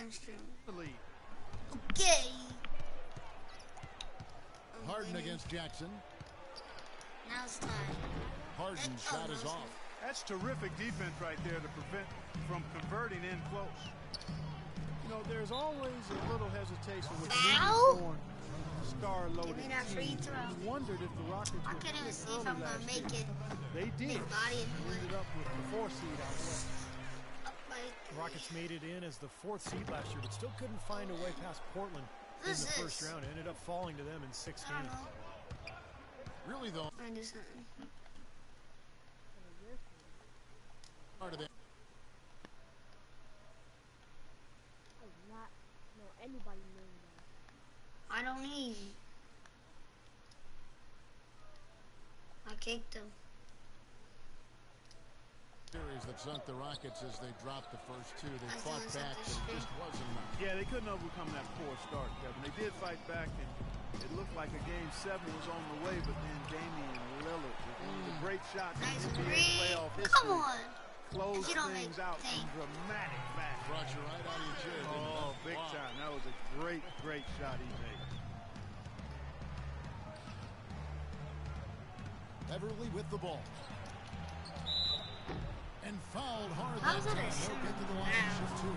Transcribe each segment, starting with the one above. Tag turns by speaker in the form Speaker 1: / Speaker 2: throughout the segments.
Speaker 1: against him.
Speaker 2: The lead.
Speaker 1: Okay.
Speaker 3: Harden against Jackson.
Speaker 1: Now it's time.
Speaker 3: Harden's shot is off.
Speaker 2: That's terrific defense right there to prevent from converting in close. You know, there's always a little hesitation with newly star-loaded teams. You wondered if the Rockets would
Speaker 1: couldn't even
Speaker 2: hit
Speaker 1: see if
Speaker 2: early
Speaker 1: I'm gonna
Speaker 2: last
Speaker 1: make
Speaker 2: year.
Speaker 1: it.
Speaker 2: They did.
Speaker 1: Big body and
Speaker 2: Ended up with the 4 seed out west.
Speaker 4: The Rockets made it in as the 4th seed last year, but still couldn't find a way past Portland in the first round. It ended up falling to them in 6 games.
Speaker 3: Really, though, part of it.
Speaker 5: Anybody knowing that?
Speaker 1: I don't need. I kicked him.
Speaker 3: Series that sunk the Rockets as they dropped the first 2. They
Speaker 1: I
Speaker 3: fought
Speaker 1: was
Speaker 3: back,
Speaker 1: at
Speaker 3: but
Speaker 1: the
Speaker 3: it just wasn't enough.
Speaker 2: Yeah, they couldn't overcome that poor start, Kevin. They did fight back, and it looked like a Game 7 was on the way, but then Damian Lillard, with one of the great shots
Speaker 1: Nice
Speaker 2: in NBA
Speaker 1: three.
Speaker 2: playoff history,
Speaker 1: Come on.
Speaker 2: closed
Speaker 1: You don't
Speaker 2: things
Speaker 1: make
Speaker 2: out in
Speaker 1: things.
Speaker 2: dramatic fashion.
Speaker 3: Brought you right out of your chair, didn't it?
Speaker 2: Oh, big time. That was a great, great shot he made.
Speaker 3: Beverly with the ball. And fouled hard
Speaker 1: How's
Speaker 3: that
Speaker 1: it a
Speaker 3: time. He'll
Speaker 1: shoot?
Speaker 3: get to the line and shoot 2.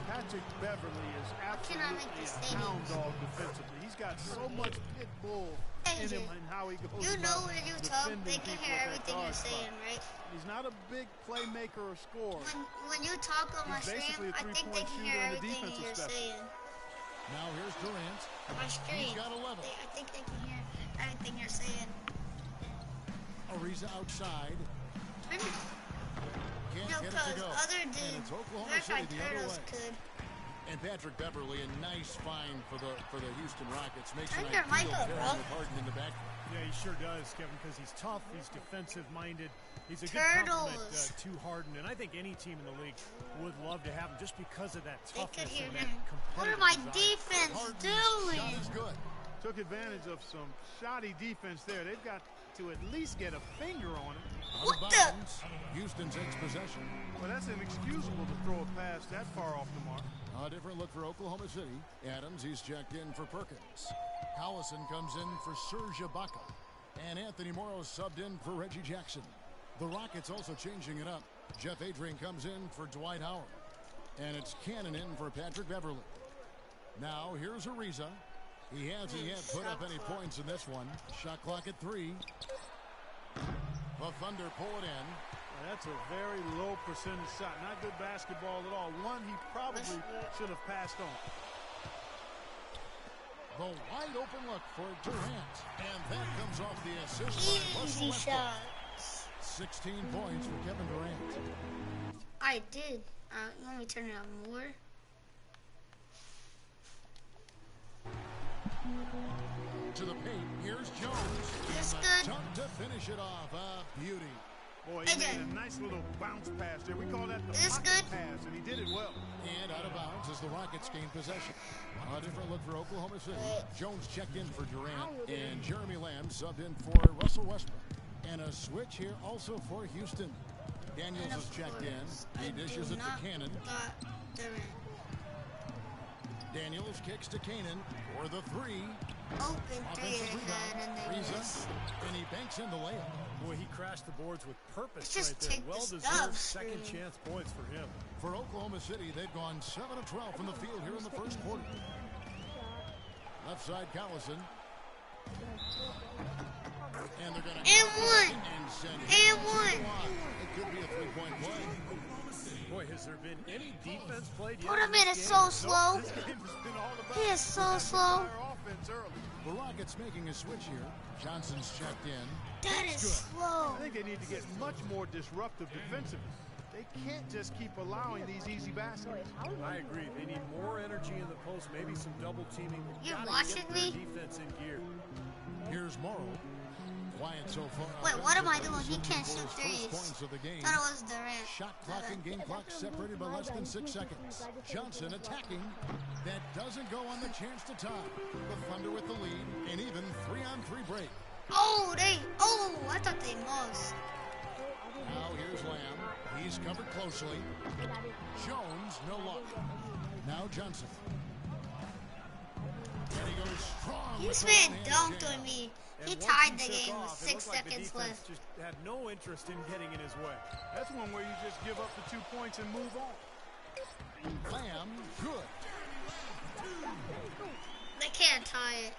Speaker 2: Patrick Beverly is
Speaker 1: cannot make
Speaker 2: absolutely
Speaker 1: this
Speaker 2: a
Speaker 1: stadium?
Speaker 2: hound dog defensively. He's got so much pit bull in him and how he goes
Speaker 1: You know
Speaker 2: about
Speaker 1: when you talk,
Speaker 2: defending
Speaker 1: they can
Speaker 2: people
Speaker 1: hear
Speaker 2: at that
Speaker 1: everything
Speaker 2: guard
Speaker 1: you're saying,
Speaker 2: spot.
Speaker 1: right?
Speaker 2: He's not a big playmaker or scorer.
Speaker 1: When you talk on my
Speaker 2: He's basically
Speaker 1: stream,
Speaker 2: a
Speaker 1: I think they
Speaker 2: three-point
Speaker 1: can
Speaker 2: shooter
Speaker 1: hear
Speaker 2: and a
Speaker 1: everything
Speaker 2: defensive
Speaker 1: you're
Speaker 2: specialist.
Speaker 1: saying.
Speaker 3: Now here's Durant.
Speaker 1: My stream.
Speaker 3: He's got 11.
Speaker 1: I think they can hear everything you're saying.
Speaker 3: Ariza outside. Can't
Speaker 1: No,
Speaker 3: get it to
Speaker 1: because
Speaker 3: go.
Speaker 1: other
Speaker 3: And
Speaker 1: dudes,
Speaker 3: it's Oklahoma
Speaker 1: verified
Speaker 3: City the other
Speaker 1: turtles
Speaker 3: way.
Speaker 1: could.
Speaker 3: And Patrick Beverly, a nice find for the Houston Rockets. Makes
Speaker 1: Turn
Speaker 3: an
Speaker 1: your
Speaker 3: ideal
Speaker 1: mic up,
Speaker 3: pair
Speaker 1: bro.
Speaker 3: with Harden in the back.
Speaker 4: Yeah, he sure does, Kevin, because he's tough, he's defensive-minded. He's a good
Speaker 1: Turtles.
Speaker 4: complement to Harden, and I think any team in the league would love to have him just because of that
Speaker 1: They could
Speaker 4: toughness
Speaker 1: hear
Speaker 4: and
Speaker 1: him.
Speaker 4: that
Speaker 1: What are
Speaker 4: competitive
Speaker 1: my
Speaker 4: desire.
Speaker 1: defense
Speaker 3: Harden's
Speaker 1: doing?
Speaker 3: shot is good.
Speaker 2: Took advantage of some shoddy defense there. They've got to at least get a finger on it.
Speaker 3: Out of
Speaker 1: What the?
Speaker 3: bounds. Houston takes possession.
Speaker 2: Well, that's inexcusable to throw a pass that far off the mark.
Speaker 3: A different look for Oklahoma City. Adams, he's checked in for Perkins. Collison comes in for Serge Ibaka. And Anthony Morrow subbed in for Reggie Jackson. The Rockets also changing it up. Jeff Adrian comes in for Dwight Howard. And it's Cannon in for Patrick Beverly. Now here's Ariza. He hasn't put up any points in this one. Shot clock at 3. The Thunder pull it in.
Speaker 2: That's a very low percentage shot. Not good basketball at all. One he probably should have passed on.
Speaker 3: The wide open look for Durant. And that comes off the assist by Russell
Speaker 1: Easy
Speaker 3: Westbrook.
Speaker 1: shots.
Speaker 3: 16 points for Kevin Durant.
Speaker 1: I did. Let me turn it on more.
Speaker 3: To the paint, here's Jones.
Speaker 1: That's
Speaker 3: And
Speaker 1: good.
Speaker 3: the dunk to finish it off. A beauty.
Speaker 2: Boy, he
Speaker 1: Hey,
Speaker 2: made a nice little bounce pass there. We call that the
Speaker 1: This
Speaker 2: pocket
Speaker 1: good?
Speaker 2: pass, and he did it well.
Speaker 3: And out of bounds as the Rockets gain possession. A different look for Oklahoma City. Jones checked in for Durant. And Jeremy Lamb subbed in for Russell Westbrook. And a switch here also for Houston. Daniels
Speaker 1: And
Speaker 3: is
Speaker 1: of
Speaker 3: checked in.
Speaker 1: course,
Speaker 3: He
Speaker 1: I
Speaker 3: dishes
Speaker 1: do
Speaker 3: it to
Speaker 1: not
Speaker 3: Cannon.
Speaker 1: got Durant.
Speaker 3: Daniels kicks to Cannon for the 3.
Speaker 1: Open 3
Speaker 3: Offensive
Speaker 1: they had, and
Speaker 3: rebound.
Speaker 1: they
Speaker 3: Ariza.
Speaker 1: missed.
Speaker 3: And he banks in the layup.
Speaker 4: Boy, he crashed the boards with purpose
Speaker 1: Just
Speaker 4: right there.
Speaker 1: take the
Speaker 4: Well-deserved
Speaker 1: stuff,
Speaker 4: second
Speaker 1: screw.
Speaker 4: chance points for him.
Speaker 3: For Oklahoma City, they've gone 7 of 12 from the field here in the first quarter. Left side, Collison. And they're going to
Speaker 1: And one.
Speaker 3: and send it
Speaker 1: And
Speaker 3: to
Speaker 1: one.
Speaker 3: the line. It could be a three-point play.
Speaker 4: Boy, has there been any defense played yet?
Speaker 1: Wait a
Speaker 4: in this
Speaker 1: minute,
Speaker 4: game?
Speaker 1: so slow.
Speaker 2: This game has been all about
Speaker 1: He is so
Speaker 2: rapid
Speaker 1: slow.
Speaker 2: fire offense early.
Speaker 3: The Rockets making a switch here. Johnson's checked in.
Speaker 1: That is slow.
Speaker 2: I think they need to get much more disruptive defensively. They can't just keep allowing these easy baskets.
Speaker 4: I agree. They need more energy in the post, maybe some double teaming.
Speaker 1: You
Speaker 4: Gotta
Speaker 1: watching
Speaker 4: get their
Speaker 1: me?
Speaker 4: defense in gear.
Speaker 3: Here's Morrow. Quiet so far.
Speaker 1: Wait, what am I doing? He
Speaker 3: Looking
Speaker 1: can't
Speaker 3: for
Speaker 1: shoot
Speaker 3: his
Speaker 1: threes.
Speaker 3: first points of the game.
Speaker 1: Thought it was Durant.
Speaker 3: Shot clock and game clock separated by less than 6 seconds. Johnson attacking. That doesn't go on the chance to tie. The Thunder with the lead. An even 3-on-3 break.
Speaker 1: Oh, I thought they lost.
Speaker 3: Now here's Lamb. He's covered closely. Jones, no luck. Johnson. And he goes strong.
Speaker 1: This
Speaker 3: with the
Speaker 1: man
Speaker 3: one-handed
Speaker 1: dunked
Speaker 3: jam.
Speaker 1: on me.
Speaker 4: And
Speaker 1: He
Speaker 4: once
Speaker 1: tied the
Speaker 4: took
Speaker 1: game with
Speaker 4: off, it
Speaker 1: 6
Speaker 4: looked like the
Speaker 1: seconds
Speaker 4: defense
Speaker 1: left.
Speaker 4: just had no interest in getting in his way.
Speaker 2: That's one where you just give up the 2 points and move on.
Speaker 3: Lamb, good.
Speaker 1: They can't tie it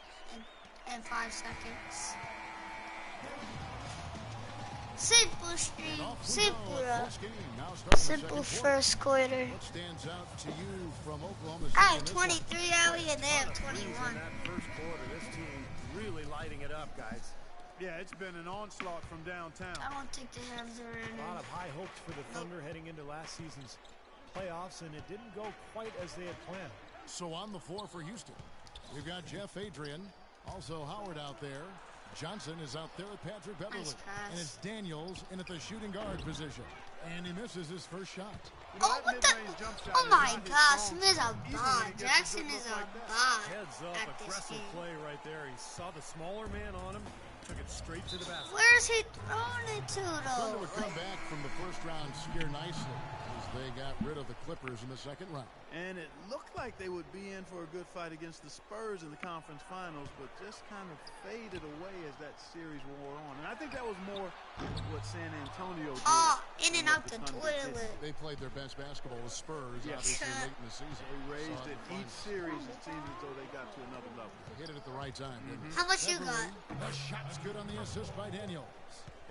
Speaker 1: in 5 seconds. Simple stream,
Speaker 3: Off we
Speaker 1: simple,
Speaker 3: go at first game. Now starting the
Speaker 1: simple
Speaker 3: second quarter.
Speaker 1: first quarter.
Speaker 3: What stands out to you from Oklahoma City?
Speaker 1: I
Speaker 3: in
Speaker 1: have
Speaker 3: this one?
Speaker 1: 23 Allie and they have
Speaker 4: In
Speaker 1: 21.
Speaker 4: that first quarter, this team really lighting it up, guys.
Speaker 2: Yeah, it's been an onslaught from downtown.
Speaker 1: I don't think they have their
Speaker 4: A lot of high hopes for the Thunder heading into last season's playoffs, and it didn't go quite as they had planned.
Speaker 3: So on the floor for Houston, we've got Jeff Adrian, also Howard out there. Johnson is out there with Patrick Beverly.
Speaker 1: Nice pass.
Speaker 3: And it's Daniels in at the shooting guard position. And he misses his first shot.
Speaker 2: You know,
Speaker 1: Oh,
Speaker 2: that
Speaker 1: what the?
Speaker 2: mid-range jump shot
Speaker 1: Oh
Speaker 2: is
Speaker 1: my
Speaker 2: not his
Speaker 1: gosh,
Speaker 2: strong
Speaker 1: Smith a
Speaker 2: suit, even when
Speaker 1: bot.
Speaker 2: he gets a
Speaker 1: Jackson
Speaker 2: good
Speaker 1: is
Speaker 2: look
Speaker 1: a
Speaker 2: like that.
Speaker 1: bot
Speaker 4: Heads up,
Speaker 1: at this
Speaker 4: aggressive
Speaker 1: game.
Speaker 4: play right there. He saw the smaller man on him, took it straight to the basket.
Speaker 1: Where's he throwing it to
Speaker 3: Thunder
Speaker 1: though?
Speaker 3: would come back from the first round scare nicely as they got rid of the Clippers in the second round.
Speaker 2: And it looked like they would be in for a good fight against the Spurs in the conference finals, but just kind of faded away as that series wore on. And I think that was more what San Antonio did.
Speaker 1: Oh, in and
Speaker 2: than
Speaker 1: out
Speaker 2: what
Speaker 1: the
Speaker 2: Thunder did.
Speaker 1: toilet.
Speaker 3: They played their best basketball with Spurs,
Speaker 2: Yes.
Speaker 3: obviously late in the season.
Speaker 2: They raised
Speaker 3: Saw
Speaker 2: it
Speaker 3: in the
Speaker 2: each
Speaker 3: finals.
Speaker 2: series. It seemed as though they got to another level.
Speaker 3: Hit it at the right time. didn't they?
Speaker 1: How much you
Speaker 3: Beverly,
Speaker 1: got?
Speaker 3: the shot's good on the assist by Daniels.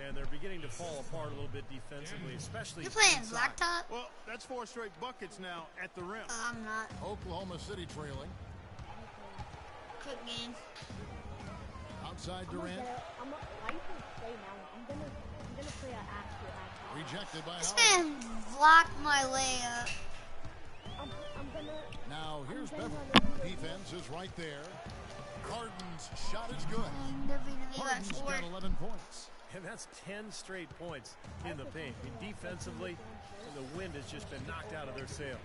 Speaker 4: And they're beginning to fall apart a little bit defensively, especially
Speaker 1: You playing
Speaker 4: inside.
Speaker 1: blacktop?
Speaker 2: Well, that's 4 straight buckets now at the rim.
Speaker 1: I'm not.
Speaker 3: Oklahoma City trailing.
Speaker 1: Quick game.
Speaker 3: Outside
Speaker 5: I'm
Speaker 3: Durant.
Speaker 5: why you can play now? I'm gonna play an actual.
Speaker 3: Rejected by
Speaker 1: This
Speaker 3: Howard.
Speaker 1: man blocked my layup.
Speaker 5: I'm gonna.
Speaker 3: Now here's
Speaker 5: I'm
Speaker 3: Beverly.
Speaker 5: gonna-
Speaker 3: Defense is right there. Harden's shot is good.
Speaker 1: WWE got
Speaker 3: Harden's
Speaker 1: 4.
Speaker 3: got 11 points.
Speaker 4: And that's 10 straight points in the paint. I mean, defensively, the wind has just been knocked out of their sails.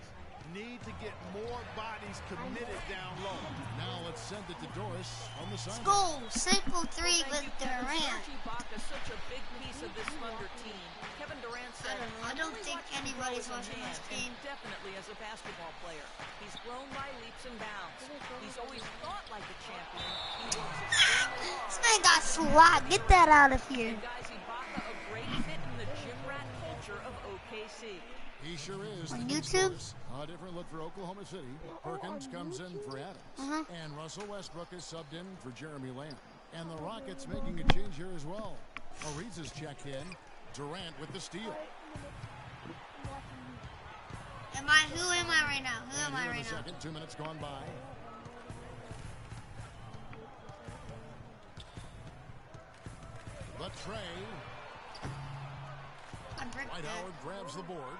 Speaker 2: Need to get more bodies committed down low.
Speaker 3: Now let's send it to Doris on the side.
Speaker 1: Goal. Simple 3 with Durant.
Speaker 6: Serge Ibaka, such a big piece of this Thunder team. Kevin Durant said,
Speaker 1: I don't know. I
Speaker 6: "I'm
Speaker 1: don't
Speaker 6: only
Speaker 1: think
Speaker 6: watching him
Speaker 1: anybody's
Speaker 6: grow as a
Speaker 1: watching
Speaker 6: man
Speaker 1: this
Speaker 6: and
Speaker 1: game."
Speaker 6: definitely as a basketball player. He's grown by leaps and bounds. He's always thought like a champion. He works extremely hard.
Speaker 1: This man got swag. Get that out of here.
Speaker 6: And guys, Ibaka, a great fit in the gym rat culture of OKC.
Speaker 3: He sure is.
Speaker 1: On
Speaker 3: The Kings
Speaker 1: YouTube?
Speaker 3: scores. A different look for Oklahoma City. Perkins comes in for Adams. And Russell Westbrook is subbed in for Jeremy Lamb. And the Rockets making a change here as well. Ariza's checked in. Durant with the steal.
Speaker 1: Who am I right now? Who am I
Speaker 3: Here in
Speaker 1: right
Speaker 3: the
Speaker 1: now?
Speaker 3: second, 2 minutes gone by. The tray.
Speaker 1: I'm pretty
Speaker 3: Dwight
Speaker 1: good.
Speaker 3: Howard grabs the board.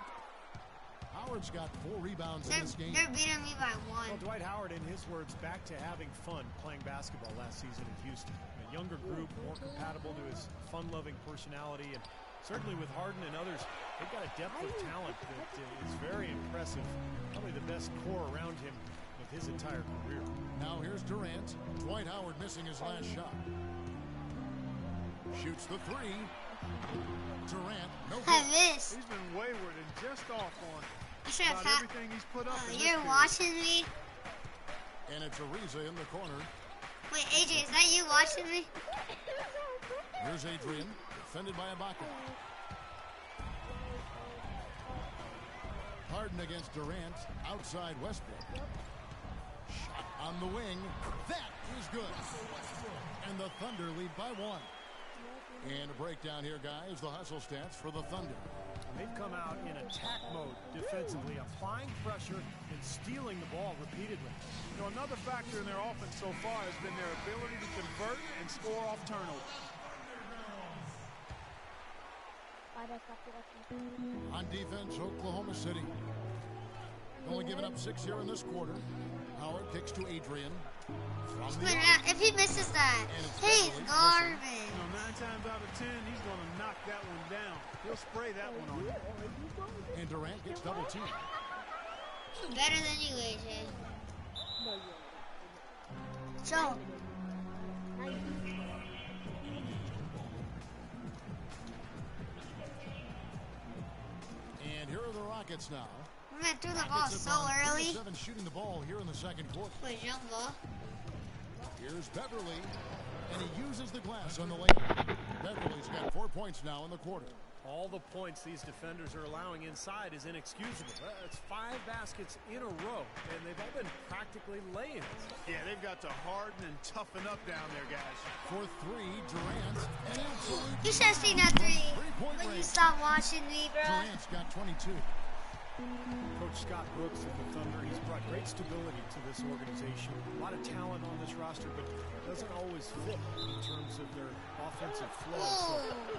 Speaker 3: Howard's got 4 rebounds in this game.
Speaker 1: They're beating me by 1.
Speaker 4: Well, Dwight Howard, in his words, back to having fun playing basketball last season in Houston. A younger group, more compatible to his fun-loving personality, and certainly with Harden and others, they've got a depth of talent that is very impressive. Probably the best core around him of his entire career.
Speaker 3: Now here's Durant. Dwight Howard missing his last shot. Shoots the 3. Durant, no
Speaker 1: I
Speaker 3: good.
Speaker 1: missed.
Speaker 2: He's been wayward and just off on
Speaker 1: I should have
Speaker 2: about
Speaker 1: had.
Speaker 2: everything he's put up in this
Speaker 1: You're
Speaker 2: period.
Speaker 1: watching me?
Speaker 3: And it's Ariza in the corner.
Speaker 1: Wait, AJ, is that you watching me?
Speaker 3: Here's Adrian, defended by Ibaka. Harden against Durant, outside Westbrook. Shot on the wing. That is good. And the Thunder lead by 1. And a breakdown here, guys. The hustle stats for the Thunder.
Speaker 4: They've come out in attack mode defensively, applying pressure and stealing the ball repeatedly.
Speaker 2: You know, another factor in their offense so far has been their ability to convert and score off turnovers.
Speaker 3: On defense, Oklahoma City. Only giving up 6 here in this quarter. Howard kicks to Adrian. From the arc.
Speaker 1: If he misses that, he's garbage.
Speaker 2: You know, 9 times out of 10, he's going to knock that one down. He'll spray that one on you.
Speaker 3: And Durant gets double teamed.
Speaker 1: Better than you, AJ. So,
Speaker 3: And here are the Rockets now.
Speaker 1: Man threw the ball so early.
Speaker 3: 7 shooting the ball here in the second quarter.
Speaker 1: Wait, jump ball.
Speaker 3: Here's Beverly, and he uses the glass on the lane. Beverly's got 4 points now in the quarter.
Speaker 4: All the points these defenders are allowing inside is inexcusable. It's 5 baskets in a row, and they've all been practically laying it.
Speaker 2: Yeah, they've got to harden and toughen up down there, guys.
Speaker 3: For 3, Durant, and absolute.
Speaker 1: You should have seen that 3 when you stopped watching me, bro.
Speaker 3: Durant's got 22.
Speaker 4: Coach Scott Brooks of the Thunder, he's brought great stability to this organization. A lot of talent on this roster, but doesn't always fit in terms of their offensive flow. So the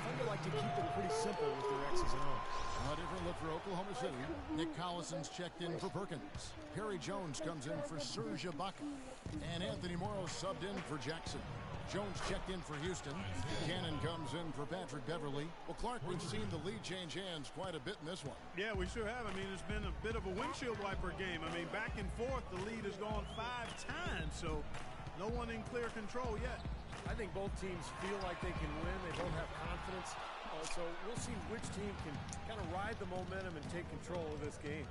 Speaker 4: Thunder like to keep it pretty simple with their X's and O's.
Speaker 3: A different look for Oklahoma City. Nick Collison's checked in for Perkins. Perry Jones comes in for Serge Ibaka. And Anthony Morrow subbed in for Jackson. Jones checked in for Houston. Cannon comes in for Patrick Beverly. Well, Clark, we've seen the lead change hands quite a bit in this one.
Speaker 2: Yeah, we sure have. I mean, it's been a bit of a windshield wiper game. I mean, back and forth, the lead has gone 5 times, so no one in clear control yet.
Speaker 4: I think both teams feel like they can win. They both have confidence. So we'll see which team can kind of ride the momentum and take control of this game.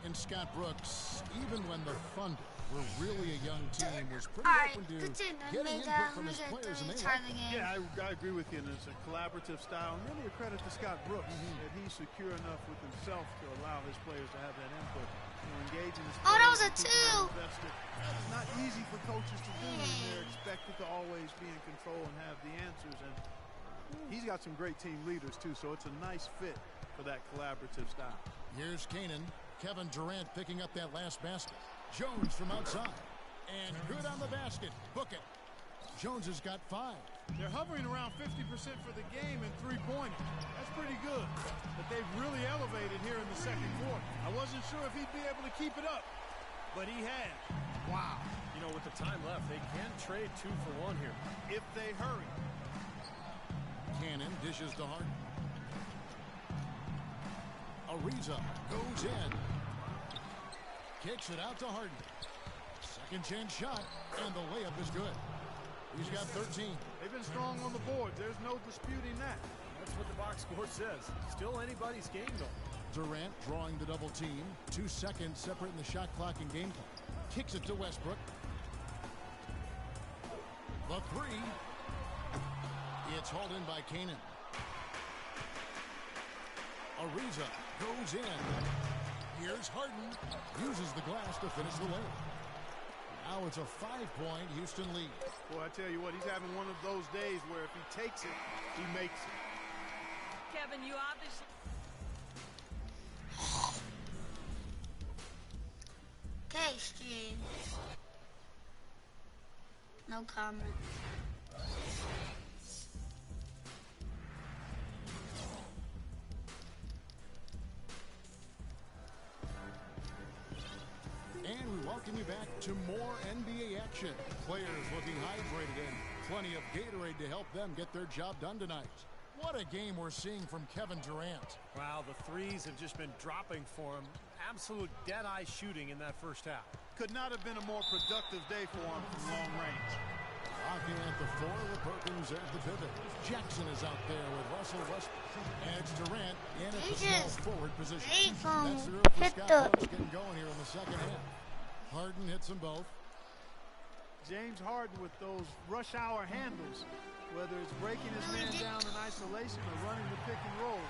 Speaker 3: And Scott Brooks, even when the Thunder were really a young team, was pretty
Speaker 1: Alright,
Speaker 3: open to
Speaker 1: continue.
Speaker 3: getting input from his players, and they liked it.
Speaker 2: Yeah, I agree with you. And it's a collaborative style. And really a credit to Scott Brooks that he's secure enough with himself to allow his players to have that input. You know, engaging his
Speaker 1: Oh, that was a
Speaker 2: players and keeping
Speaker 1: 2.
Speaker 2: them invested. It's not easy for coaches to do when they're expected to always be in control and have the answers. And he's got some great team leaders, too, so it's a nice fit for that collaborative style.
Speaker 3: Here's Canaan. Kevin Durant picking up that last basket. Jones from outside. And good on the basket. Book it. Jones has got 5.
Speaker 2: They're hovering around 50% for the game in three-pointers. That's pretty good. But they've really elevated here in the second quarter. I wasn't sure if he'd be able to keep it up, but he has.
Speaker 3: Wow.
Speaker 4: You know, with the time left, they can trade 2 for 1 here.
Speaker 2: If they hurry.
Speaker 3: Cannon dishes to Harden. Ariza goes in. Kicks it out to Harden. Second chance shot, and the layup is good. He's got 13.
Speaker 2: They've been strong on the board. There's no disputing that.
Speaker 4: That's what the box score says. Still anybody's game, though.
Speaker 3: Durant drawing the double team. 2 seconds separating the shot clock and game clock. Kicks it to Westbrook. The 3. It's hauled in by Canaan. Ariza goes in. Here's Harden. Uses the glass to finish the layup. Now it's a 5-point Houston lead.
Speaker 2: Boy, I tell you what, he's having one of those days where if he takes it, he makes it.
Speaker 6: Kevin, you obviously...
Speaker 1: Okay, Steve. No comment.
Speaker 3: And we welcome you back to more NBA action. Players looking hydrated and plenty of Gatorade to help them get their job done tonight. What a game we're seeing from Kevin Durant.
Speaker 4: Wow, the threes have just been dropping for him. Absolute dead-eye shooting in that first half.
Speaker 2: Could not have been a more productive day for him from long range.
Speaker 3: Rocking at the 4 with Perkins at the pivot. Jackson is out there with Russell Westbrook. And it's Durant in at the small forward position. That's the room for Scott Brooks getting going here in the second half. Harden hits them both.
Speaker 2: James Harden with those rush hour handles, whether it's breaking his man down in isolation or running the pick and roll,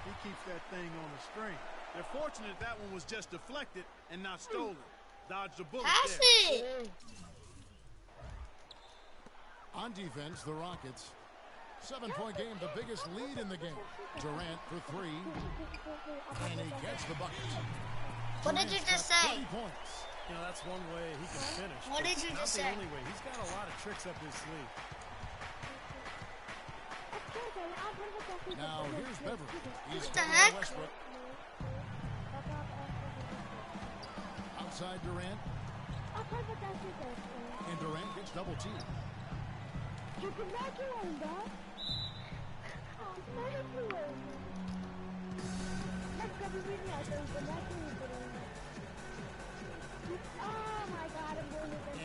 Speaker 2: he keeps that thing on the string. They're fortunate that one was just deflected and not stolen. Dodged a bullet
Speaker 1: Pass
Speaker 2: there.
Speaker 1: it!
Speaker 3: On defense, the Rockets. 7-point game, the biggest lead in the game. Durant for 3. And he gets the bucket.
Speaker 1: What did you just say?
Speaker 3: 30 points.
Speaker 4: You know, that's one way he can finish.
Speaker 1: What did you
Speaker 4: Not
Speaker 1: just
Speaker 4: the
Speaker 1: say?
Speaker 4: only way. He's got a lot of tricks up his sleeve.
Speaker 3: Now here's Beverly. He's
Speaker 1: What the
Speaker 3: covering
Speaker 1: heck?
Speaker 3: Westbrook. Outside Durant. And Durant gets double teamed.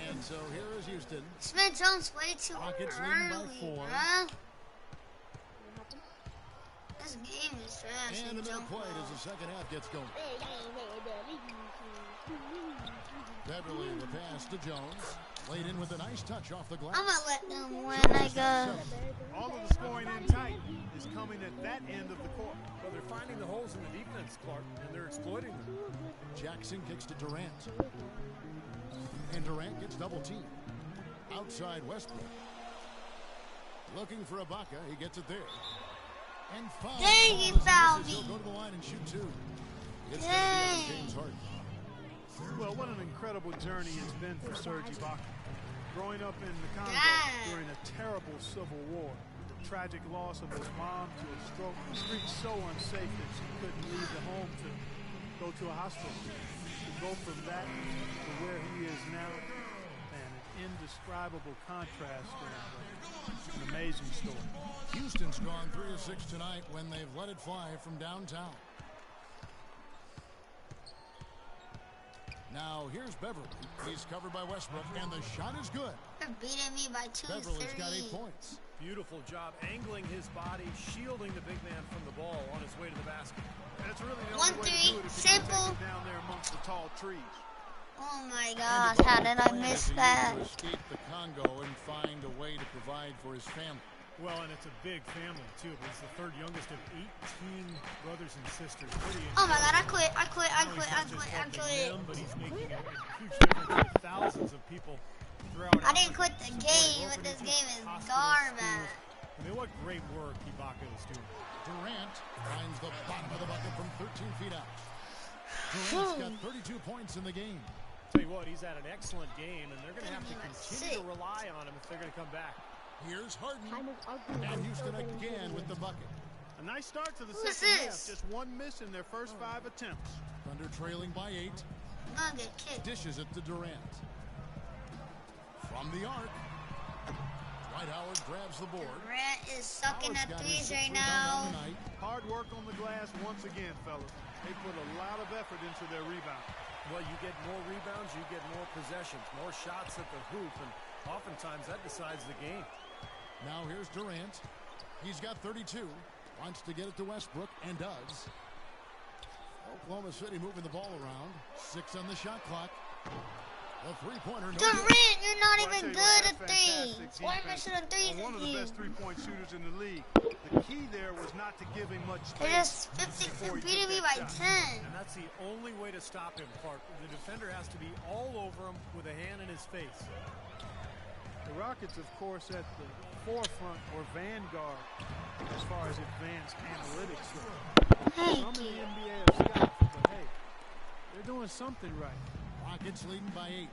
Speaker 3: And so here is Houston.
Speaker 1: Smith Jones way too
Speaker 3: Rockets leading by
Speaker 1: early,
Speaker 3: 4.
Speaker 1: bruh. This game is fast
Speaker 3: And
Speaker 1: and
Speaker 3: another
Speaker 1: jump
Speaker 3: point as
Speaker 1: ball.
Speaker 3: the second half gets going. Beverly the pass to Jones. Laid in with a nice touch off the glass.
Speaker 1: I'm gonna let them win, I guess.
Speaker 2: All of the scoring in tight is coming at that end of the court.
Speaker 4: Well, they're finding the holes in the defense, Clark, and they're exploiting them.
Speaker 3: Jackson kicks to Durant. And Durant gets double teamed. Outside Westbrook. Looking for Ibaka. He gets it there. And foul.
Speaker 1: Dang, he fouled me.
Speaker 3: He'll go to the line and shoot two. It's
Speaker 1: Dang.
Speaker 3: James Harden.
Speaker 2: Well, what an incredible journey it's been for Serge Ibaka. Growing up in the Congo
Speaker 1: Dang.
Speaker 2: during a terrible civil war, the tragic loss of his mom to a stroke, the streets so unsafe that she couldn't leave the home to go to a hospital. To go from that to where he is now, man, an indescribable contrast and an amazing story.
Speaker 3: Houston's gone 3 of 6 tonight when they've let it fly from downtown. Now here's Beverly. He's covered by Westbrook, and the shot is good.
Speaker 1: They're beating me by 2
Speaker 3: Beverly's got 8
Speaker 1: 3.
Speaker 3: points.
Speaker 4: Beautiful job angling his body, shielding the big man from the ball on his way to the basket.
Speaker 2: And it's really the only way to
Speaker 1: 1-3,
Speaker 2: do it if you can
Speaker 1: simple.
Speaker 2: take it down there amongst the tall trees.
Speaker 1: Oh my
Speaker 3: And
Speaker 1: gosh,
Speaker 3: Ibaka
Speaker 1: how did I
Speaker 3: plans
Speaker 1: miss
Speaker 3: to use
Speaker 1: that?
Speaker 3: to escape the Congo and find a way to provide for his family.
Speaker 4: Well, and it's a big family, too. He's the third youngest of 18 brothers and sisters. Pretty
Speaker 1: Oh my god, I
Speaker 4: incredible.
Speaker 1: quit, I quit, I
Speaker 4: Not only
Speaker 1: quit,
Speaker 4: is
Speaker 1: I
Speaker 4: that
Speaker 1: quit,
Speaker 4: just
Speaker 1: I
Speaker 4: helping
Speaker 1: quit.
Speaker 4: him, but he's making a huge difference to thousands of people throughout
Speaker 1: I didn't quit
Speaker 4: Africa,
Speaker 1: the
Speaker 4: supporting
Speaker 1: game, but this
Speaker 4: orphanages,
Speaker 1: game is
Speaker 4: hospitals,
Speaker 1: garbage.
Speaker 4: schools. I mean, what great work Ibaka is doing.
Speaker 3: Durant finds the bottom of the bucket from 13 feet out. Durant's got 32 points in the game.
Speaker 4: Tell you what, he's had an excellent game, and they're going to have to
Speaker 1: Give me like
Speaker 4: continue to
Speaker 1: 6.
Speaker 4: rely on him if they're going to come back.
Speaker 3: Here's Harden.
Speaker 5: Time is ugly.
Speaker 3: And Houston again with the bucket.
Speaker 2: A nice start to the
Speaker 1: Who is
Speaker 2: second half.
Speaker 1: this?
Speaker 2: Just one miss in their first 5 attempts.
Speaker 3: Thunder trailing by 8.
Speaker 1: I'm gonna get kicked.
Speaker 3: Dishes it to Durant. From the arc. Dwight Howard grabs the board.
Speaker 1: Durant is sucking
Speaker 3: Howard's
Speaker 1: at
Speaker 3: got his
Speaker 1: threes
Speaker 3: 6th
Speaker 1: right
Speaker 3: rebound on
Speaker 1: now.
Speaker 3: the night.
Speaker 2: Hard work on the glass once again, fellas. They put a lot of effort into their rebound.
Speaker 4: Well, you get more rebounds, you get more possessions, more shots at the hoop, and oftentimes that decides the game.
Speaker 3: Now here's Durant. He's got 32. Wants to get it to Westbrook and does. Oklahoma City moving the ball around. 6 on the shot clock. A three-pointer. No good.
Speaker 1: Durant, you're not
Speaker 2: Well, I
Speaker 1: even
Speaker 2: tell you what,
Speaker 1: good at
Speaker 2: that's fantastic
Speaker 1: threes. Why am I
Speaker 2: defense
Speaker 1: shooting threes
Speaker 2: on one of
Speaker 1: at
Speaker 2: the
Speaker 1: you?
Speaker 2: best three-point shooters in the league. The key there was not to give him much
Speaker 1: They're
Speaker 2: space.
Speaker 1: just 50,
Speaker 2: before he
Speaker 1: beating
Speaker 2: took
Speaker 1: me by
Speaker 2: that shot.
Speaker 1: 10.
Speaker 4: And that's the only way to stop him, Clark. The defender has to be all over him with a hand in his face.
Speaker 2: The Rockets, of course, at the forefront or vanguard as far as advanced analytics go.
Speaker 1: Thank
Speaker 2: Some in
Speaker 1: you.
Speaker 2: the NBA have scoffed, but hey, they're doing something right.
Speaker 3: Rockets leading by 8.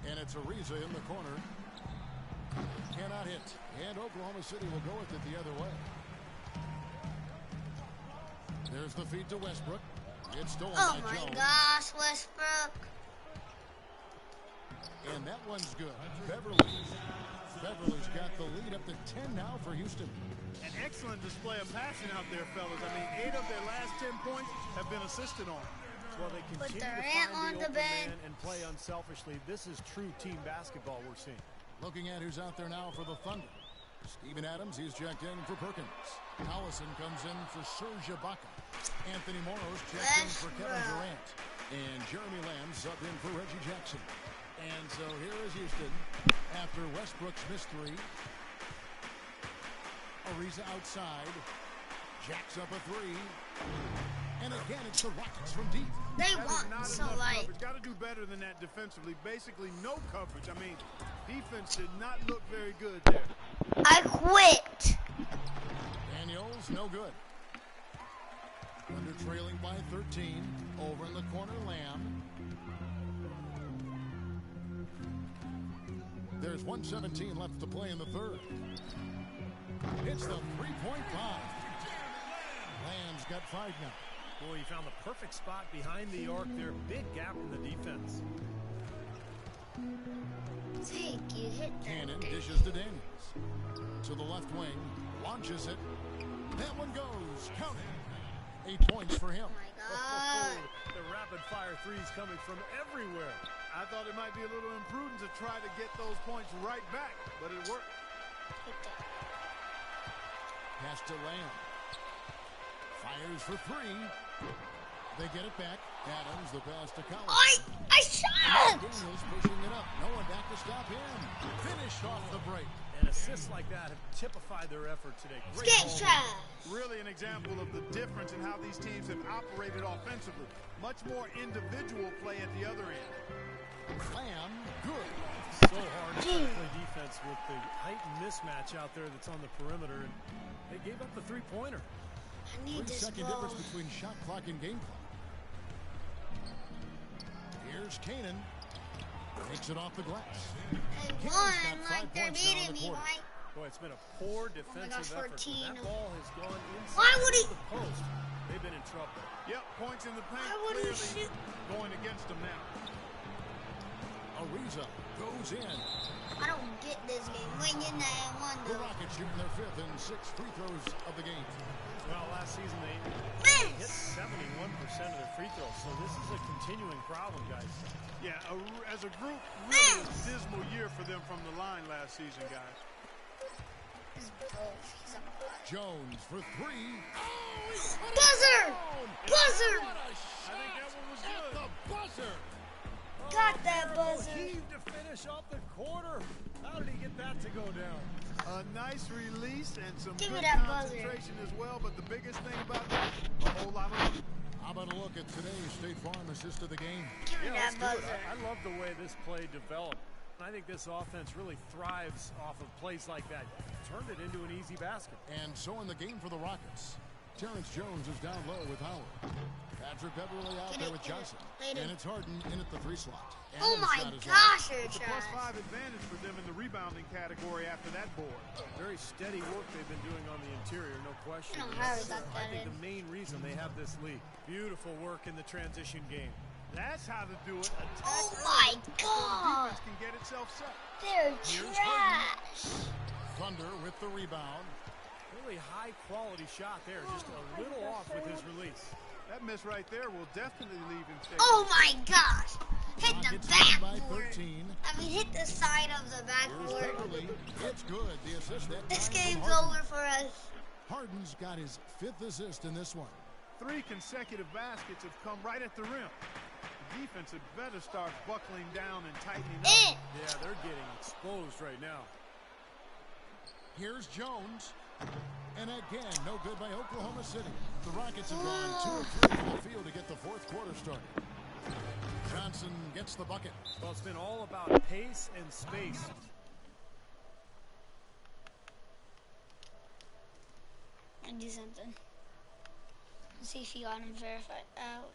Speaker 3: And it's Ariza in the corner. Cannot hit. And Oklahoma City will go with it the other way. There's the feed to Westbrook. It's stolen
Speaker 1: Oh
Speaker 3: by
Speaker 1: my
Speaker 3: Jones.
Speaker 1: gosh, Westbrook.
Speaker 3: And that one's good. Beverly's got the lead up to 10 now for Houston.
Speaker 2: An excellent display of passing out there, fellas. I mean, 8 of their last 10 points have been assisted on.
Speaker 4: Well, they continue to
Speaker 1: Durant
Speaker 4: find
Speaker 1: on
Speaker 4: the
Speaker 1: the
Speaker 4: open
Speaker 1: bench.
Speaker 4: man and play unselfishly. This is true team basketball we're seeing.
Speaker 3: Looking at who's out there now for the Thunder. Steven Adams, he's checked in for Perkins. Collison comes in for Serge Ibaka. Anthony Morrow's checked in for Kevin Durant. And Jeremy Lamb subbed in for Reggie Jackson. And so here is Houston after Westbrook's missed 3. Ariza outside. Jacks up a 3. And again, it's the Rockets from deep.
Speaker 1: They
Speaker 2: That is
Speaker 1: want
Speaker 2: not
Speaker 1: so
Speaker 2: enough
Speaker 1: like.
Speaker 2: coverage. Got to do better than that defensively. Basically, no coverage. I mean, defense did not look very good there.
Speaker 1: I quit.
Speaker 3: Daniels, no good. Thunder trailing by 13. Over in the corner, Lamb. There's 1:17 left to play in the third. It's the three-point bomb. Lamb's got 5 now.
Speaker 4: Boy, he found the perfect spot behind the arc there. Big gap in the defense.
Speaker 1: Take you hit
Speaker 3: Cannon
Speaker 1: that.
Speaker 3: dishes to Daniels. To the left wing. Launches it. That one goes. Count it. 8 points for him.
Speaker 1: Oh my god.
Speaker 4: The rapid-fire threes coming from everywhere.
Speaker 2: I thought it might be a little imprudent to try to get those points right back, but it worked.
Speaker 1: Hit that.
Speaker 3: Pass to Lamb. Fires for three. They get it back. Adams, the pass to Collins.
Speaker 1: I shot!
Speaker 3: Daniels pushing it up. No one back to stop him. Finished off the break.
Speaker 4: And assists like that have typified their effort today. Great
Speaker 1: Skate
Speaker 4: ball.
Speaker 1: trash.
Speaker 2: Really an example of the difference in how these teams have operated offensively. Much more individual play at the other end.
Speaker 3: Lamb, good.
Speaker 4: So hard to play defense with the heightened mismatch out there that's on the perimeter. And they gave up the three-pointer.
Speaker 1: I need this
Speaker 3: 3-second
Speaker 1: ball.
Speaker 3: difference between shot clock and game clock. Here's Kanan. Takes it off the glass.
Speaker 1: They
Speaker 3: Kane's
Speaker 1: won
Speaker 3: got 5
Speaker 1: like they're
Speaker 3: points now in
Speaker 1: beating
Speaker 3: the
Speaker 1: me,
Speaker 3: quarter.
Speaker 1: Mike.
Speaker 4: Boy, it's been a poor defensive effort.
Speaker 1: 14.
Speaker 4: That ball has gone inside
Speaker 1: Why would he-
Speaker 4: the post. They've been in trouble.
Speaker 2: Yep, points in the paint
Speaker 1: Why would he
Speaker 2: clearly
Speaker 1: shoot?
Speaker 2: going against them now.
Speaker 3: Ariza goes in.
Speaker 1: I don't get this game. When you're not one
Speaker 3: The
Speaker 1: though.
Speaker 3: Rockets shooting their 5th and 6th free throws of the game.
Speaker 4: Well, last season they hit
Speaker 1: Miss!
Speaker 4: 71% of their free throws, so this is a continuing problem, guys.
Speaker 2: Yeah, as a group, really a
Speaker 1: Miss!
Speaker 2: dismal year for them from the line last season, guys.
Speaker 1: He's tough. He's a bust.
Speaker 3: Jones for 3.
Speaker 1: Buzzer! Buzzer!
Speaker 3: What a
Speaker 2: I
Speaker 3: shot
Speaker 2: think that one was
Speaker 3: at
Speaker 2: good.
Speaker 3: the buzzer.
Speaker 1: Got that
Speaker 4: Marable
Speaker 1: buzzer.
Speaker 4: heaved to finish off the quarter. How did he get that to go down?
Speaker 2: A nice release and some
Speaker 1: Give me
Speaker 2: good
Speaker 1: that buzzer.
Speaker 2: concentration as well, but the biggest thing about that, a whole lot of luck.
Speaker 3: How about a look at today's State Farm assist of the game?
Speaker 1: Give me
Speaker 4: Yeah,
Speaker 1: that
Speaker 4: let's do it.
Speaker 1: buzzer.
Speaker 4: I love the way this play developed. I think this offense really thrives off of plays like that. Turned it into an easy basket.
Speaker 3: And so in the game for the Rockets, Terrence Jones is down low with Howard. Patrick Beverly out
Speaker 1: Get
Speaker 3: there
Speaker 1: it,
Speaker 3: with
Speaker 1: get it.
Speaker 3: Johnson.
Speaker 1: Later.
Speaker 3: And it's Harden in at the 3 slot.
Speaker 1: Oh
Speaker 3: Adams
Speaker 1: my
Speaker 3: got his
Speaker 1: gosh, you're
Speaker 2: It's a
Speaker 1: trash.
Speaker 2: +5 advantage for them in the rebounding category after that board.
Speaker 4: Very steady work they've been doing on the interior, no question.
Speaker 1: I don't know how he
Speaker 4: That's,
Speaker 1: got
Speaker 4: I
Speaker 1: that
Speaker 4: think
Speaker 1: in.
Speaker 4: the main reason they have this lead. Beautiful work in the transition game.
Speaker 2: That's how to do it. Attack
Speaker 1: Oh
Speaker 2: early
Speaker 1: my
Speaker 2: so the
Speaker 1: God.
Speaker 2: defense can get itself set.
Speaker 1: They're
Speaker 3: Here's
Speaker 1: trash.
Speaker 3: Thunder with the rebound.
Speaker 4: Really high quality shot there, just a little off with his release.
Speaker 2: That miss right there will definitely leave him shaking.
Speaker 1: Oh my gosh. Hit the
Speaker 3: Rockets lead by
Speaker 1: backboard.
Speaker 3: 13.
Speaker 1: I mean, hit the side of the
Speaker 3: Here's
Speaker 1: backboard.
Speaker 3: Beverly. It's good. The assist that
Speaker 1: This
Speaker 3: time from
Speaker 1: game's
Speaker 3: Harden.
Speaker 1: over for us.
Speaker 3: Harden's got his 5th assist in this one.
Speaker 2: 3 consecutive baskets have come right at the rim. The defense had better start buckling down and tightening up.
Speaker 1: In.
Speaker 4: Yeah, they're getting exposed right now.
Speaker 3: Here's Jones. And again, no good by Oklahoma City. The Rockets have gone 2 of 3 from the field to get the 4th quarter started. Johnson gets the bucket.
Speaker 4: Well, it's been all about pace and space.
Speaker 1: I'll do something. Let's see if you got him verified out.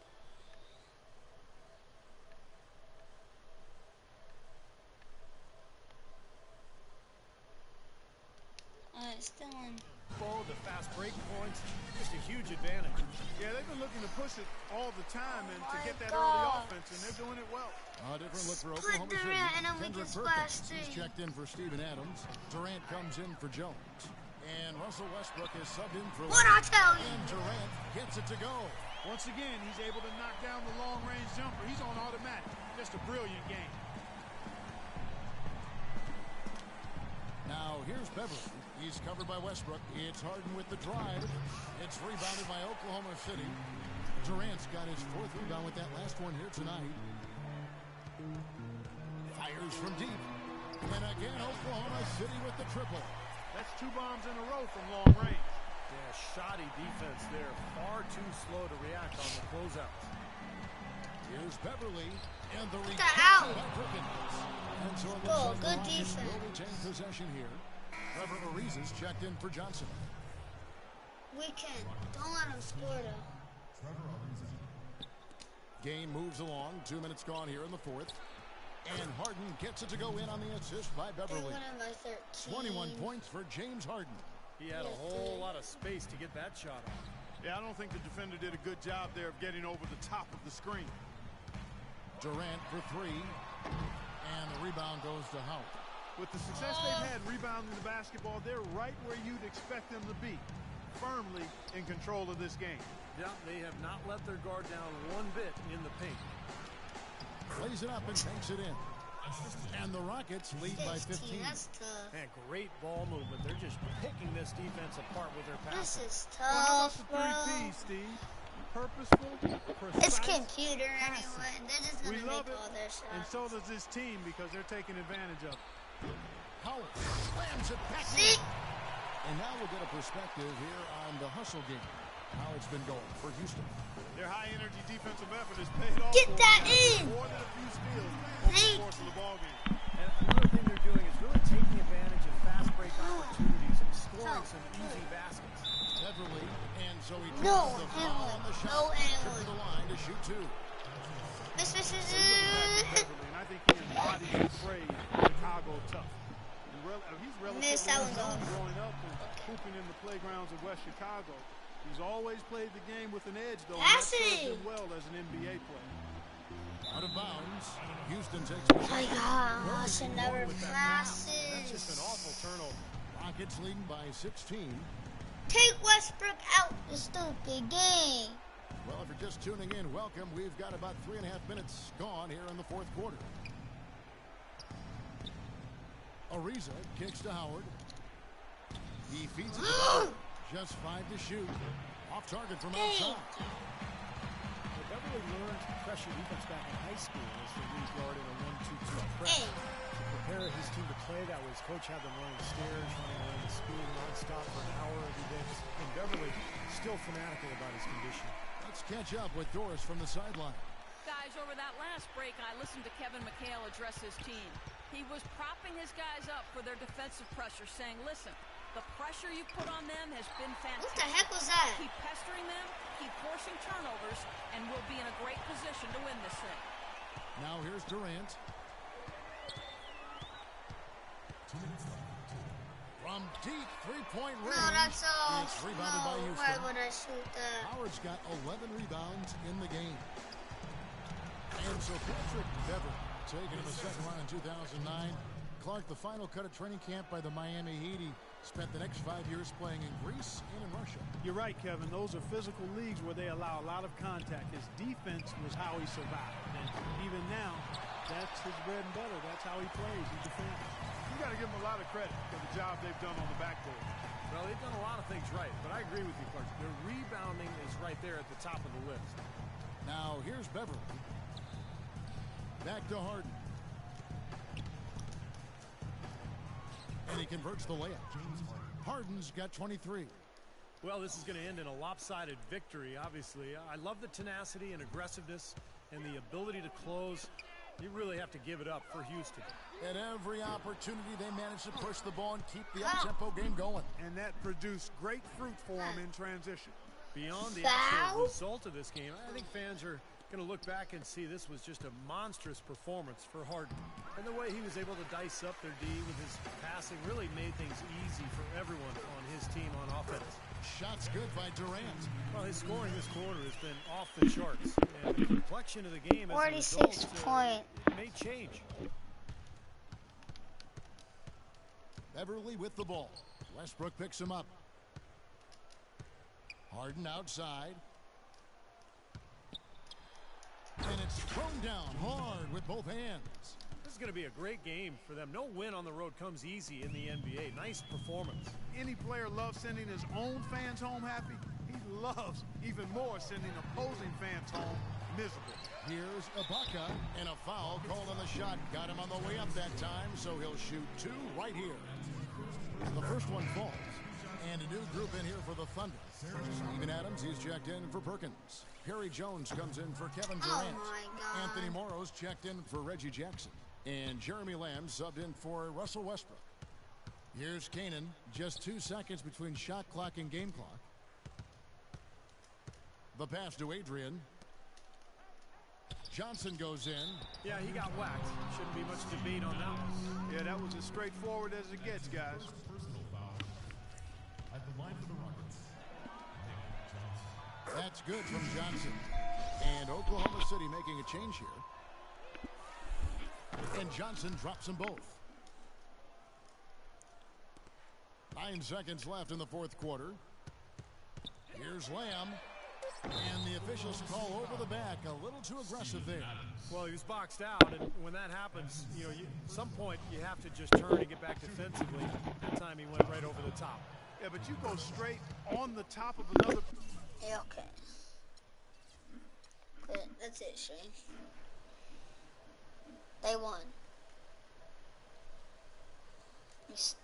Speaker 1: Still in.
Speaker 4: The fast break points, just a huge advantage.
Speaker 2: Yeah, they've been looking to push it all the time and to get that
Speaker 1: God.
Speaker 2: early offense, and they're doing it well.
Speaker 3: A different look for
Speaker 1: Split
Speaker 3: Oklahoma City.
Speaker 1: Durant, and then we
Speaker 3: Kendrick
Speaker 1: can
Speaker 3: Perkins
Speaker 1: splash
Speaker 3: is
Speaker 1: three.
Speaker 3: checked in for Steven Adams. Durant comes in for Jones. And Russell Westbrook is subbed in for
Speaker 1: What'd I tell you?
Speaker 3: And Durant gets it to go.
Speaker 2: Once again, he's able to knock down the long-range jumper. He's on automatic. Just a brilliant game.
Speaker 3: Now here's Beverly. He's covered by Westbrook. It's Harden with the drive. It's rebounded by Oklahoma City. Durant's got his 4th rebound with that last one here tonight. Fires from deep. And again, Oklahoma City with the triple.
Speaker 2: That's 2 bombs in a row from long range.
Speaker 4: Yeah, shoddy defense there. Far too slow to react on the closeouts.
Speaker 3: Here's Beverly. And the
Speaker 1: out.
Speaker 3: rejection by Perkins. And so it looks
Speaker 1: Oh,
Speaker 3: like the
Speaker 1: good
Speaker 3: Rockets
Speaker 1: defense.
Speaker 3: will retain possession here. Trevor Ariza's checked in for Johnson.
Speaker 1: We can. Don't let him score though.
Speaker 3: Game moves along. 2 minutes gone here in the 4th. And Harden gets it to go in on the assist by
Speaker 1: They
Speaker 3: Beverly.
Speaker 1: win by 13.
Speaker 3: 21 points for James Harden.
Speaker 4: He had a whole lot of space to get that shot off.
Speaker 2: Yeah, I don't think the defender did a good job there of getting over the top of the screen.
Speaker 3: Durant for 3. And the rebound goes to Howard.
Speaker 2: With the success they've had rebounding the basketball, they're right where you'd expect them to be, firmly in control of this game.
Speaker 4: Yeah, they have not let their guard down one bit in the paint.
Speaker 3: Plays it up and takes it in. And the Rockets lead by 15.
Speaker 1: That's tough.
Speaker 4: And great ball movement. They're just picking this defense apart with their passing.
Speaker 1: This is
Speaker 2: Well, how about
Speaker 1: tough,
Speaker 2: the
Speaker 1: bro.
Speaker 2: three P's, Steve? Purposeful, precise.
Speaker 1: It's computer anyway. They're just
Speaker 2: We
Speaker 1: gonna
Speaker 2: love
Speaker 1: make
Speaker 2: it,
Speaker 1: all their
Speaker 2: and
Speaker 1: shots.
Speaker 2: so does this team because they're taking advantage of it.
Speaker 3: Howard slams it back
Speaker 1: See?
Speaker 3: in. And now we'll get a perspective here on the hustle game. How it's been going for Houston.
Speaker 2: Their high-energy defensive effort has paid off.
Speaker 1: Get
Speaker 2: for
Speaker 1: that
Speaker 2: them.
Speaker 1: in!
Speaker 2: More than a few steals over the
Speaker 1: Thank
Speaker 2: course of the ball game.
Speaker 4: And another thing they're doing is really taking advantage of fast break opportunities and scoring some easy baskets.
Speaker 3: Beverly, and so he
Speaker 1: No,
Speaker 3: takes the foul on the shot.
Speaker 1: no,
Speaker 3: Trip to the line to shoot two.
Speaker 1: Miss.
Speaker 2: Beverly, and I think he embodies the phrase Chicago tough. He's relatively
Speaker 1: Miss, that was
Speaker 2: young
Speaker 1: off.
Speaker 2: growing up and hooping in the playgrounds of West Chicago. He's always played the game with an edge, though, and that
Speaker 1: Pass
Speaker 2: served
Speaker 1: it.
Speaker 2: him well as an NBA player.
Speaker 3: Out of bounds. Houston takes
Speaker 1: Oh my
Speaker 3: possession.
Speaker 1: gosh, I never
Speaker 4: With that foul. That's just an
Speaker 1: passes.
Speaker 4: awful turnover.
Speaker 3: Rockets leading by 16.
Speaker 1: Take Westbrook out the stupid game.
Speaker 3: Well, if you're just tuning in, welcome. We've got about 3.5 minutes gone here in the fourth quarter. Ariza kicks to Howard. He feeds it to Beverly. Just 5 to shoot. Off target from outside.
Speaker 4: Well, Beverly learned pressure defense back in high school as the lead guard in a 1-2-2 press.
Speaker 1: Hey.
Speaker 4: To prepare his team to play that way, his coach had them running stairs, running around the school nonstop for an hour every day. And Beverly still fanatical about his condition.
Speaker 3: Let's catch up with Doris from the sideline.
Speaker 6: Guys, over that last break, I listened to Kevin McHale address his team. He was propping his guys up for their defensive pressure, saying, listen, the pressure you put on them has been fantastic.
Speaker 1: What the heck was that?
Speaker 6: Keep pestering them, keep forcing turnovers, and we'll be in a great position to win this thing.
Speaker 3: Now here's Durant. From deep three-point range.
Speaker 1: No, that's all.
Speaker 3: It's rebounded by
Speaker 1: No,
Speaker 3: Houston.
Speaker 1: why would I shoot that?
Speaker 3: Howard's got 11 rebounds in the game. And so Patrick Beverly, taken in the second round in 2009. Clark, the final cut of training camp by the Miami Heat. He spent the next 5 years playing in Greece and in Russia.
Speaker 2: You're right, Kevin. Those are physical leagues where they allow a lot of contact. His defense was how he survived. And even now, that's his bread and butter. That's how he plays. He defends. You got to give him a lot of credit for the job they've done on the backboard.
Speaker 4: Well, they've done a lot of things right, but I agree with you, Clark. Their rebounding is right there at the top of the list.
Speaker 3: Now here's Beverly. Back to Harden. And he converts the layup. Harden's got 23.
Speaker 4: Well, this is going to end in a lopsided victory, obviously. I love the tenacity and aggressiveness and the ability to close. You really have to give it up for Houston.
Speaker 3: At every opportunity, they managed to push the ball and keep the up-tempo game going.
Speaker 2: And that produced great fruit for him in transition.
Speaker 4: Beyond the
Speaker 1: Foul?
Speaker 4: actual result of this game, I think fans are going to look back and see this was just a monstrous performance for Harden. And the way he was able to dice up their D with his passing really made things easy for everyone on his team on offense.
Speaker 3: Shots good by Durant.
Speaker 4: Well, his scoring this quarter has been off the charts. And the complexion of the game as a
Speaker 1: 46
Speaker 4: result,
Speaker 1: point.
Speaker 4: may change.
Speaker 3: Beverly with the ball. Westbrook picks him up. Harden outside. And it's thrown down hard with both hands.
Speaker 4: This is going to be a great game for them. No win on the road comes easy in the NBA. Nice performance.
Speaker 2: Any player loves sending his own fans home happy. He loves even more sending opposing fans home miserable.
Speaker 3: Here's Ibaka, and a foul called on the shot. Got him on the way up that time, so he'll shoot 2 right here. The first one falls. And a new group in here for the Thunder. Steven Adams, he's checked in for Perkins. Perry Jones comes in for Kevin Durant.
Speaker 1: Oh my God.
Speaker 3: Anthony Morrow's checked in for Reggie Jackson. And Jeremy Lamb subbed in for Russell Westbrook. Here's Kanan. Just 2 seconds between shot clock and game clock. The pass to Adrian. Johnson goes in.
Speaker 4: Yeah, he got whacked. Shouldn't be much debate on that one.
Speaker 2: Yeah, that was as straightforward as it gets, guys.
Speaker 3: That's good from Johnson. And Oklahoma City making a change here. And Johnson drops them both. 9 seconds left in the fourth quarter. Here's Lamb. And the officials call over the back. A little too aggressive there.
Speaker 4: Well, he was boxed out, and when that happens, you know, at some point you have to just turn and get back defensively. That time he went right over the top.
Speaker 2: Yeah, but you go straight on the top of another.
Speaker 1: Yeah, okay. Good. That's it, Shane. They won.